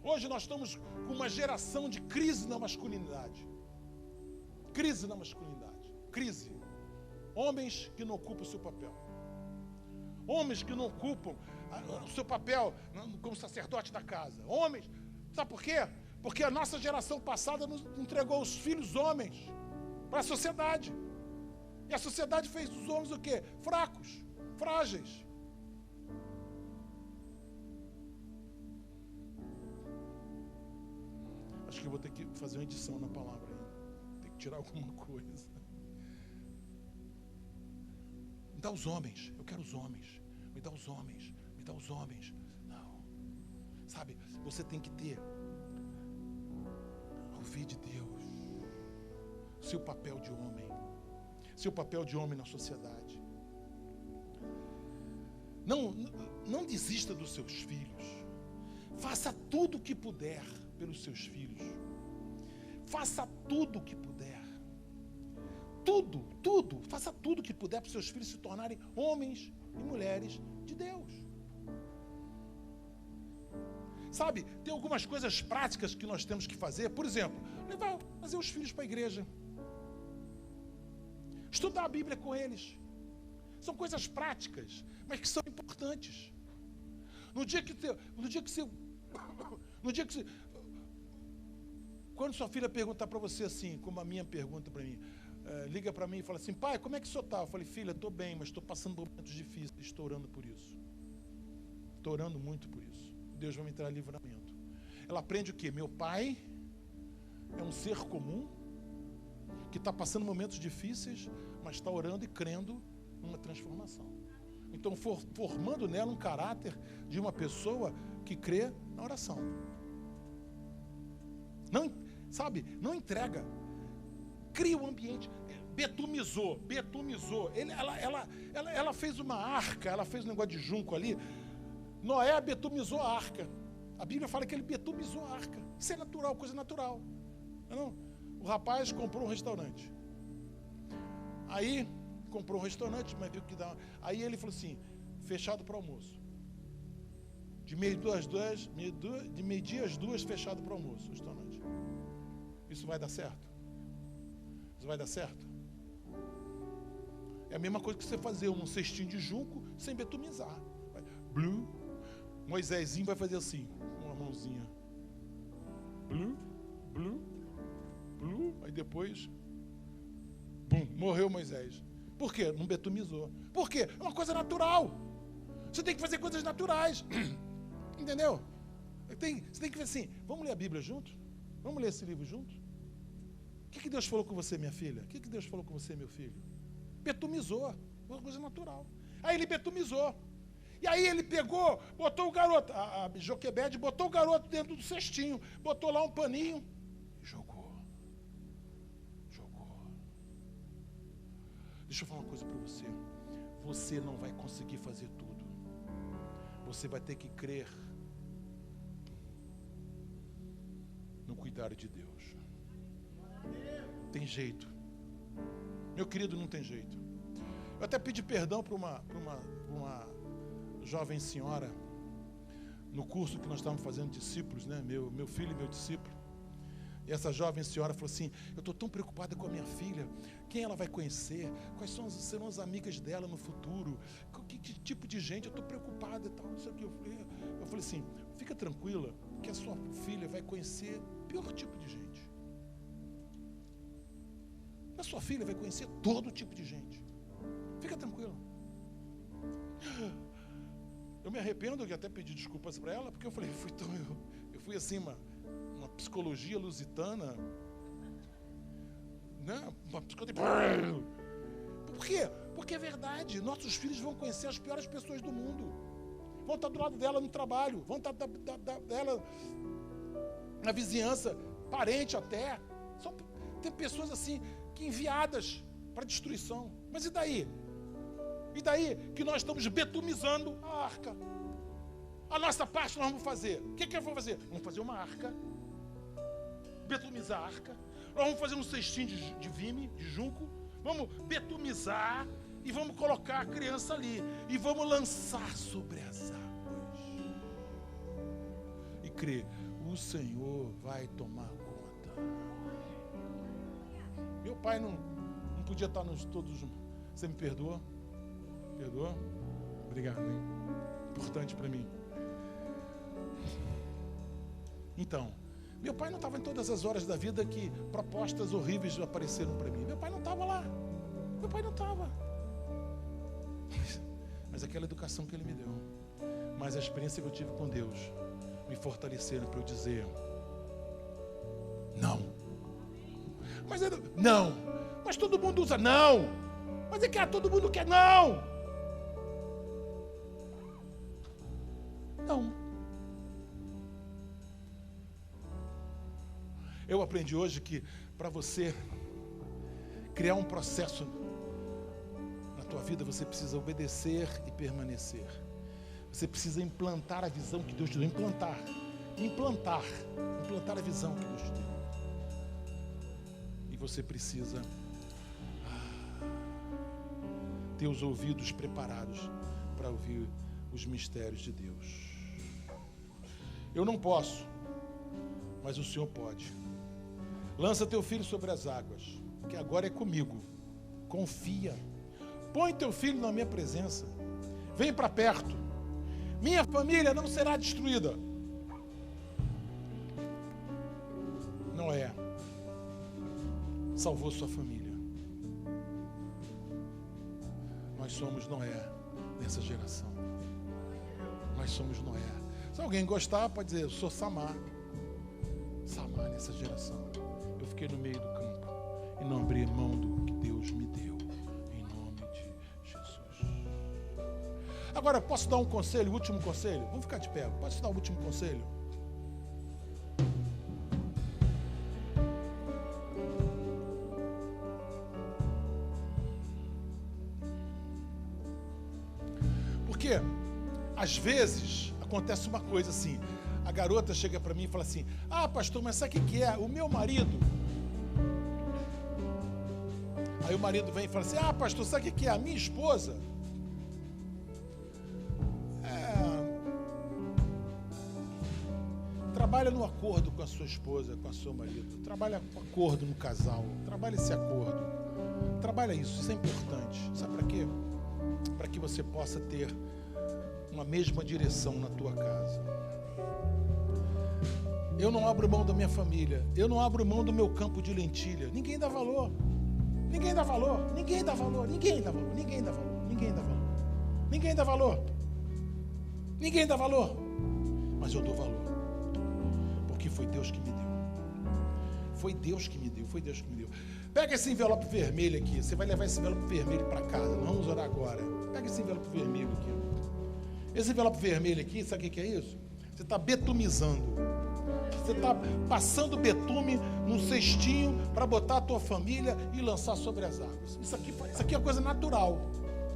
[SPEAKER 1] Hoje nós estamos com uma geração de crise na masculinidade. Crise na masculinidade. Crise. Homens que não ocupam o seu papel. Homens que não ocupam o seu papel como sacerdote da casa. Homens, sabe por quê? Porque a nossa geração passada nos entregou os filhos homens para a sociedade. E a sociedade fez dos homens o quê? Fracos, frágeis. Acho que eu vou ter que fazer uma edição na palavra aí. Tem que tirar alguma coisa. Me dá os homens. Eu quero os homens. Me dá os homens. Me dá os homens. Não. Sabe, você tem que ter ouvir de Deus. Seu papel de homem. Seu papel de homem na sociedade. Não desista dos seus filhos. Faça tudo o que puder pelos seus filhos. Faça tudo o que puder. Tudo. Faça tudo o que puder para os seus filhos se tornarem homens e mulheres de Deus. Sabe, tem algumas coisas práticas que nós temos que fazer. Por exemplo, fazer os filhos para a igreja. Estudar a Bíblia com eles. São coisas práticas, mas que são importantes. Quando sua filha perguntar para você assim, como a minha pergunta para mim, liga para mim e fala assim, pai, como é que o senhor está? Eu falei, filha, estou bem, mas estou passando por momentos difíceis, estou orando por isso. Estou orando muito por isso. Deus vai me entrar livramento. Ela aprende o quê? Meu pai é um ser comum, que está passando momentos difíceis, mas está orando e crendo numa transformação. Então, formando nela um caráter de uma pessoa que crê na oração. Não entrega. Cria um ambiente. Betumizou. Ela fez uma arca, ela fez um negócio de junco ali. Noé betumizou a arca. A Bíblia fala que ele betumizou a arca. Isso é natural, coisa natural. Não? O rapaz comprou um restaurante. Aí, comprou um restaurante, mas viu que dá. Aí ele falou assim, fechado para almoço. De meio-dia às 2, fechado para almoço, o restaurante. Isso vai dar certo? Isso vai dar certo? É a mesma coisa que você fazer um cestinho de junco sem betumizar. Blue. Moisésinho vai fazer assim, com uma mãozinha. Blue. Aí depois, bum, morreu Moisés. Por quê? Não betumizou. Por quê? É uma coisa natural. Você tem que fazer coisas naturais. Entendeu? Você tem que ver assim, vamos ler a Bíblia junto? Vamos ler esse livro junto? O que Deus falou com você, minha filha? O que Deus falou com você, meu filho? Betumizou. Uma coisa natural. Aí ele betumizou. E aí ele pegou, botou o garoto, a Joquebede botou o garoto dentro do cestinho, botou lá um paninho e jogou. Deixa eu falar uma coisa para você. Você não vai conseguir fazer tudo. Você vai ter que crer no cuidado de Deus. Tem jeito. Meu querido, não tem jeito. Eu até pedi perdão para uma jovem senhora no curso que nós estávamos fazendo discípulos, né? Meu filho e meu discípulo. E essa jovem senhora falou assim, eu estou tão preocupada com a minha filha, quem ela vai conhecer, quais serão as amigas dela no futuro, que tipo de gente, eu estou preocupada e tal, não sei o que. Eu falei assim, fica tranquila, que a sua filha vai conhecer o pior tipo de gente. A sua filha vai conhecer todo tipo de gente. Fica tranquila. Eu me arrependo de até pedir desculpas para ela, porque eu falei, eu fui assim, uma psicologia lusitana, né? Uma psicologia. Por quê? Porque é verdade. Nossos filhos vão conhecer as piores pessoas do mundo. Vão estar do lado dela no trabalho, vão estar dela na vizinhança, parente até. Tem pessoas assim que enviadas para destruição. Mas e daí? E daí que nós estamos betumizando a arca? A nossa parte nós vamos fazer. O que eu vou fazer? Vamos fazer uma arca. Betumizar a arca. Nós vamos fazer um cestinho de vime, de junco. Vamos betumizar e vamos colocar a criança ali. E vamos lançar sobre as águas. E crer, o Senhor vai tomar conta. Meu pai não podia estar nos todos. Você me perdoa? Perdoa? Obrigado, hein? Importante para mim. Então, meu pai não estava em todas as horas da vida que propostas horríveis apareceram para mim. Meu pai não estava lá. Meu pai não estava. Mas aquela educação que ele me deu, mas a experiência que eu tive com Deus, me fortaleceram para eu dizer não. Mas não. Mas todo mundo usa não. Mas é que todo mundo quer não. Não. Eu aprendi hoje que para você criar um processo na tua vida, você precisa obedecer e permanecer. Você precisa implantar a visão que Deus te deu. Implantar a visão que Deus te deu. E você precisa ter os ouvidos preparados para ouvir os mistérios de Deus. Eu não posso, mas o Senhor pode. Lança teu filho sobre as águas, que agora é comigo. Confia. Põe teu filho na minha presença. Vem para perto. Minha família não será destruída. Noé salvou sua família. Nós somos Noé nessa geração. Nós somos Noé. Se alguém gostar, pode dizer, eu sou Samar. Samar nessa geração. Eu fiquei no meio do campo e não abri mão do que Deus me deu. Em nome de Jesus. Agora, posso dar um conselho, o último conselho? Vamos ficar de pé. Posso dar o último conselho? Porque, às vezes, acontece uma coisa assim. A garota chega para mim e fala assim, pastor, mas sabe o que é? O meu marido... Aí o marido vem e fala assim, pastor, sabe o que é? A minha esposa... trabalha no acordo com a sua esposa, com o seu marido. Trabalha com acordo no casal. Trabalha esse acordo. Trabalha isso é importante. Sabe para quê? Para que você possa ter uma mesma direção na tua casa. Eu não abro mão da minha família. Eu não abro mão do meu campo de lentilha. Ninguém dá valor. Ninguém dá valor. Ninguém dá valor. Ninguém dá valor. Ninguém dá valor. Ninguém dá valor. Ninguém dá valor. Ninguém dá valor. Mas eu dou valor. Porque foi Deus que me deu. Foi Deus que me deu. Foi Deus que me deu. Pega esse envelope vermelho aqui. Você vai levar esse envelope vermelho para casa. Nós vamos orar agora. Pega esse envelope vermelho aqui. Esse envelope vermelho aqui, sabe o que é isso? Você está betumizando. Você está passando betume num cestinho para botar a tua família e lançar sobre as águas. Isso aqui é uma coisa natural.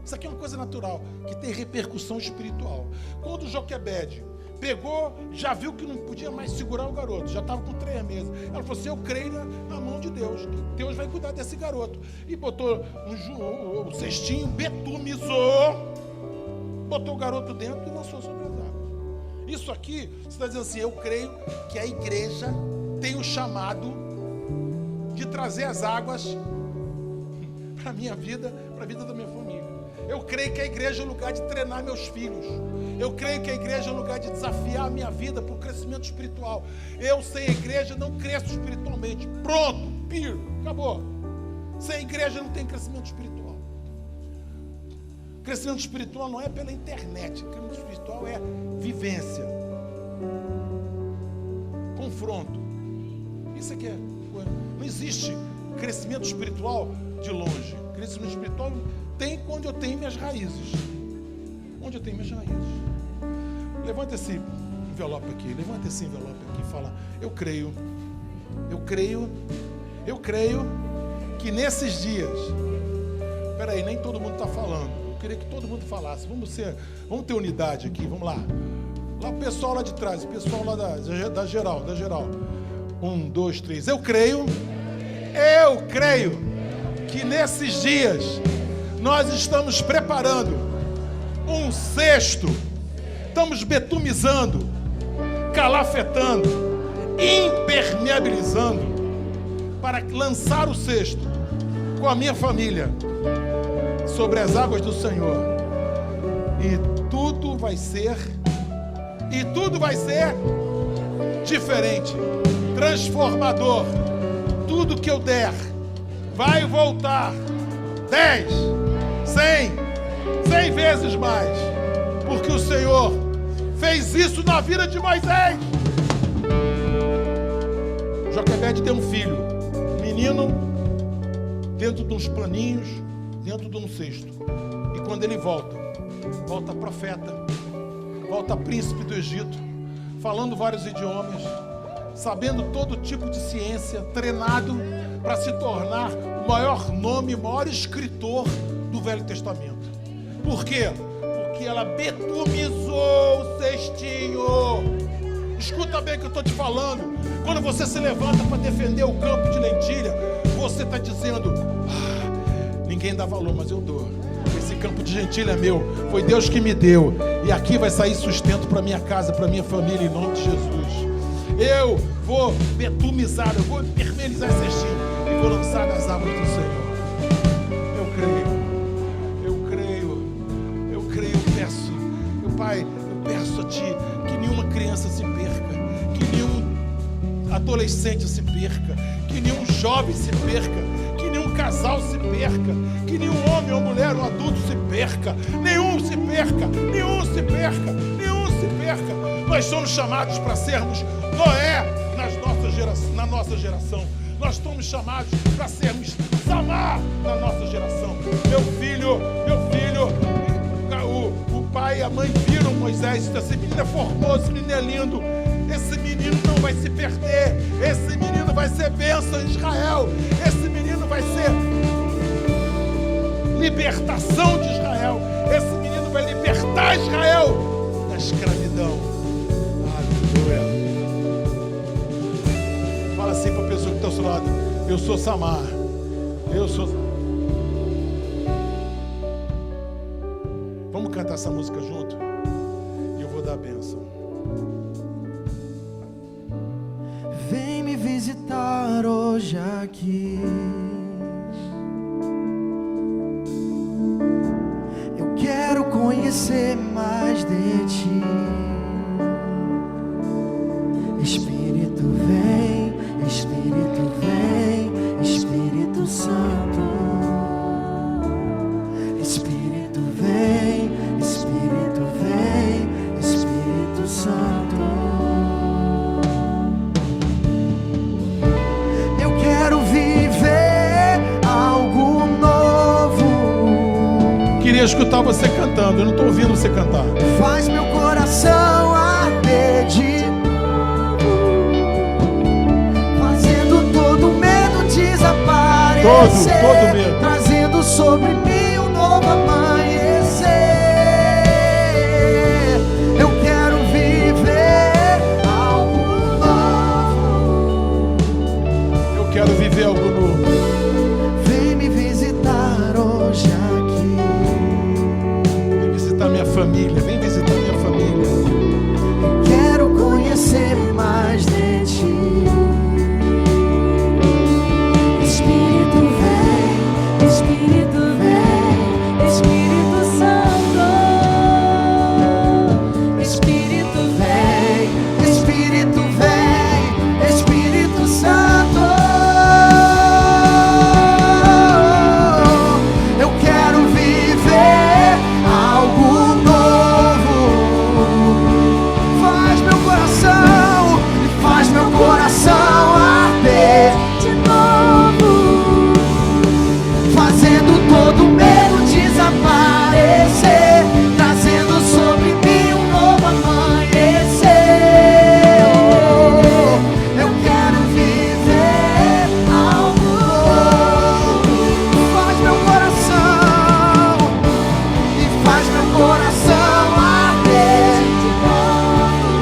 [SPEAKER 1] Isso aqui é uma coisa natural, que tem repercussão espiritual. Quando o Joquebede pegou, já viu que não podia mais segurar o garoto, já estava com 3 meses. Ela falou assim, eu creio na mão de Deus, que Deus vai cuidar desse garoto. E botou o cestinho, betumizou, botou o garoto dentro e lançou sobre as águas. Isso aqui, você está dizendo assim, eu creio que a igreja tem o chamado de trazer as águas para a minha vida, para a vida da minha família. Eu creio que a igreja é o lugar de treinar meus filhos. Eu creio que a igreja é o lugar de desafiar a minha vida para o crescimento espiritual. Eu sem a igreja não cresço espiritualmente. Pronto, acabou. Sem a igreja não tem crescimento espiritual. Crescimento espiritual não é pela internet. Crescimento espiritual é vivência, confronto. Isso aqui não existe crescimento espiritual de longe. Crescimento espiritual tem onde eu tenho minhas raízes. Onde eu tenho minhas raízes. Levanta esse envelope aqui. Levanta esse envelope aqui e fala, eu creio que nesses dias... Peraí, nem todo mundo está falando. Eu queria que todo mundo falasse. Vamos ter unidade aqui, vamos lá. Lá o pessoal lá de trás, o pessoal lá da geral. 1, 2, 3. Eu creio que nesses dias nós estamos preparando um cesto, estamos betumizando, calafetando, impermeabilizando para lançar o cesto com a minha família sobre as águas do Senhor. E tudo vai ser diferente, transformador. Tudo que eu der vai voltar 10, 100 vezes mais, porque o Senhor fez isso na vida de Moisés. Joquebede tem um filho, menino, dentro de uns paninhos, dentro de um cesto. E quando ele volta profeta, volta príncipe do Egito, falando vários idiomas, sabendo todo tipo de ciência, treinado para se tornar o maior nome, o maior escritor do Velho Testamento. Por quê? Porque ela betumizou o cestinho. Escuta bem o que eu estou te falando. Quando você se levanta para defender o campo de lentilha, você está dizendo: ninguém dá valor, mas eu dou. Esse campo de lentilha é meu, foi Deus que me deu, e aqui vai sair sustento para minha casa, para minha família, em nome de Jesus. Eu vou betumizar, eu vou permeabilizar esse cestinho e vou lançar nas águas do Senhor. Eu creio, eu peço, meu Pai, eu peço a Ti que nenhuma criança se perca, que nenhum adolescente se perca, que nenhum jovem se perca, que nenhum casal se perca, que nenhum homem ou mulher ou adulto se perca, nenhum se perca. Nós somos chamados para sermos Noé na nossa geração. Nós somos chamados para sermos Samar na nossa geração. Meu filho, o pai e a mãe viram Moisés. Esse menino é formoso, esse menino é lindo. Esse menino não vai se perder. Esse menino vai ser bênção em Israel. Esse menino vai ser libertação de Israel. Esse menino vai libertar Israel da escravidão. Aleluia. Fala assim para a pessoa que está ao seu lado: eu sou Samar. Vamos cantar essa música junto? E eu vou dar a bênção.
[SPEAKER 2] Vem me visitar hoje aqui. Eu quero conhecer mais de Ti. Espírito vem, Espírito vem, Espírito Santo. Espírito vem, Espírito vem, Espírito Santo. Eu quero viver algo novo.
[SPEAKER 1] Queria escutar você cantando, eu não estou ouvindo você cantar.
[SPEAKER 2] Faz meu coração arder de novo, fazendo todo medo desaparecer,
[SPEAKER 1] todo medo.
[SPEAKER 2] trazendo sobre mim um novo amanhecer. Eu quero viver algo novo.
[SPEAKER 1] Eu quero viver algo novo.
[SPEAKER 2] Vem me visitar hoje aqui.
[SPEAKER 1] Vem visitar minha família, vem visitar minha família.
[SPEAKER 2] Quero conhecer mais de Ti. Espírito vem, Espírito vem, Espírito Santo. Espírito vem, Espírito vem, Espírito Santo. Eu quero viver algo novo. Faz meu coração, faz meu coração arder de novo, fazendo todo medo desaparecer, trazendo sobre mim um novo amanhecer. Eu quero viver algo novo. Faz meu coração e faz meu coração arder de novo,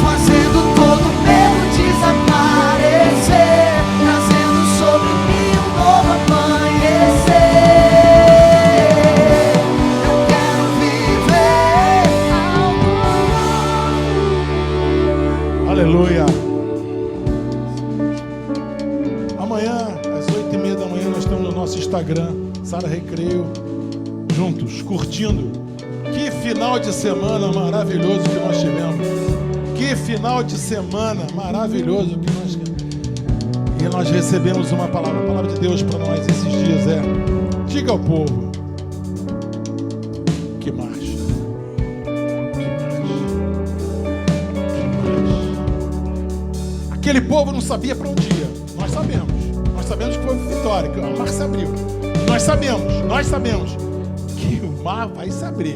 [SPEAKER 2] fazendo todo medo desaparecer, trazendo sobre mim um novo amanhecer.
[SPEAKER 1] Instagram, Sara Recreio, juntos, curtindo. Que final de semana maravilhoso que nós tivemos. Que final de semana maravilhoso que nós tivemos. E nós recebemos uma palavra, a palavra de Deus para nós esses dias é: diga ao povo que marcha. Aquele povo não sabia para onde ia. Nós sabemos que foi vitória, que o mar se abriu. Nós sabemos que o mar vai se abrir.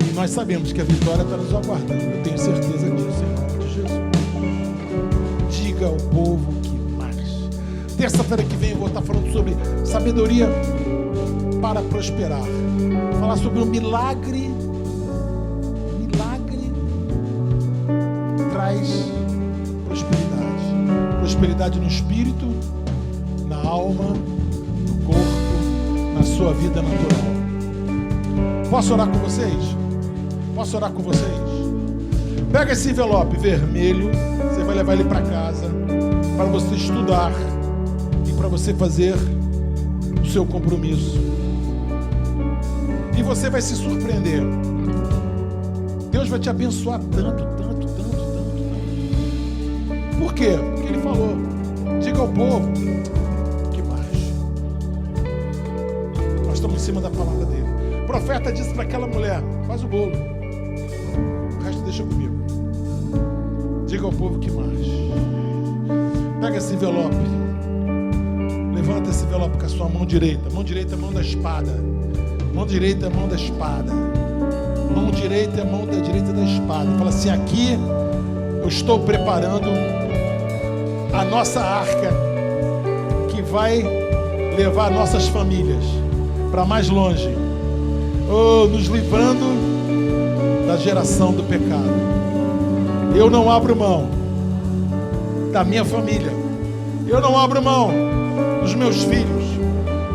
[SPEAKER 1] E nós sabemos que a vitória está nos aguardando. Eu tenho certeza disso, em nome de Jesus. Diga ao povo que marche. Terça-feira que vem eu vou estar falando sobre sabedoria para prosperar. Vou falar sobre o milagre. Milagre traz prosperidade. Prosperidade no espírito, na alma, no corpo, na sua vida natural. Posso orar com vocês? Posso orar com vocês? Pega esse envelope vermelho, você vai levar ele para casa, para você estudar e para você fazer o seu compromisso. E você vai se surpreender. Deus vai te abençoar tanto. Por quê? Porque Ele falou: diga ao povo que marche. Nós estamos em cima da palavra dele. O profeta disse para aquela mulher: faz o bolo, o resto deixa comigo. Diga ao povo que marche. Pega esse envelope, levanta esse envelope com a sua mão direita. Mão direita é a mão da espada. Mão direita é a mão da espada. Mão direita é a mão da direita da espada. Fala assim: aqui eu estou preparando a nossa arca que vai levar nossas famílias para mais longe, nos livrando da geração do pecado. Eu não abro mão da minha família, eu não abro mão dos meus filhos,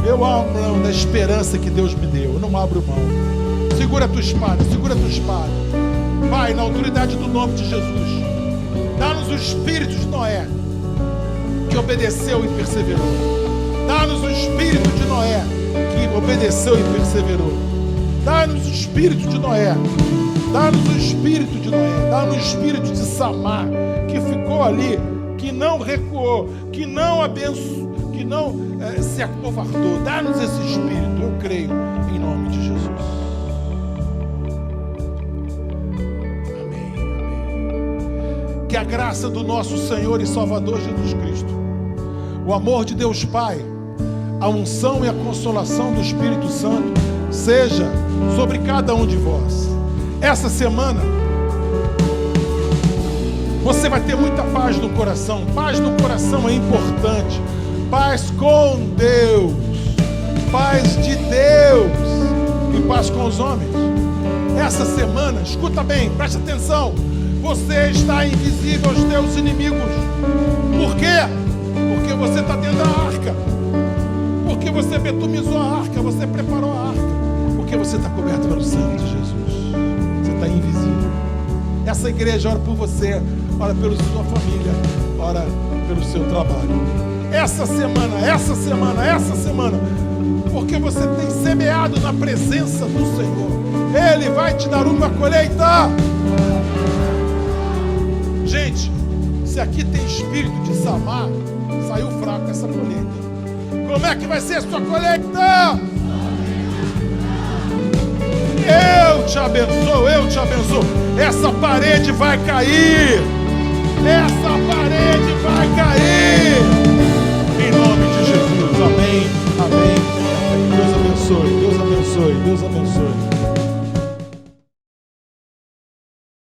[SPEAKER 1] eu abro mão da esperança que Deus me deu, eu não abro mão. Segura a tua espada, Pai, na autoridade do nome de Jesus, dá-nos o espírito de Noé, que obedeceu e perseverou. Dá-nos o espírito de Noé, que obedeceu e perseverou. Dá-nos o espírito de Noé. Dá-nos o espírito de Noé. Dá-nos o espírito de Samar, que ficou ali, que não recuou, que não abençoou, que não se acovardou. Dá-nos esse espírito, eu creio, em nome de Jesus. Amém. Que a graça do nosso Senhor e Salvador Jesus Cristo, o amor de Deus Pai, a unção e a consolação do Espírito Santo seja sobre cada um de vós. Essa semana você vai ter muita paz no coração. Paz no coração é importante. Paz com Deus, paz de Deus e paz com os homens. Essa semana, escuta bem, preste atenção, você está invisível aos teus inimigos. Por quê? Porque você está dentro da arca. Porque você betumizou a arca, você preparou a arca. Porque você está coberto pelo sangue de Jesus. Você está invisível. Essa igreja ora por você, ora pela sua família, ora pelo seu trabalho. Essa semana, porque você tem semeado na presença do Senhor, Ele vai te dar uma colheita. Gente, se aqui tem espírito de Samar, saiu fraco essa colheita. Como é que vai ser a sua colheita? Eu te abençoo. Essa parede vai cair. Em nome de Jesus. Amém. Deus abençoe.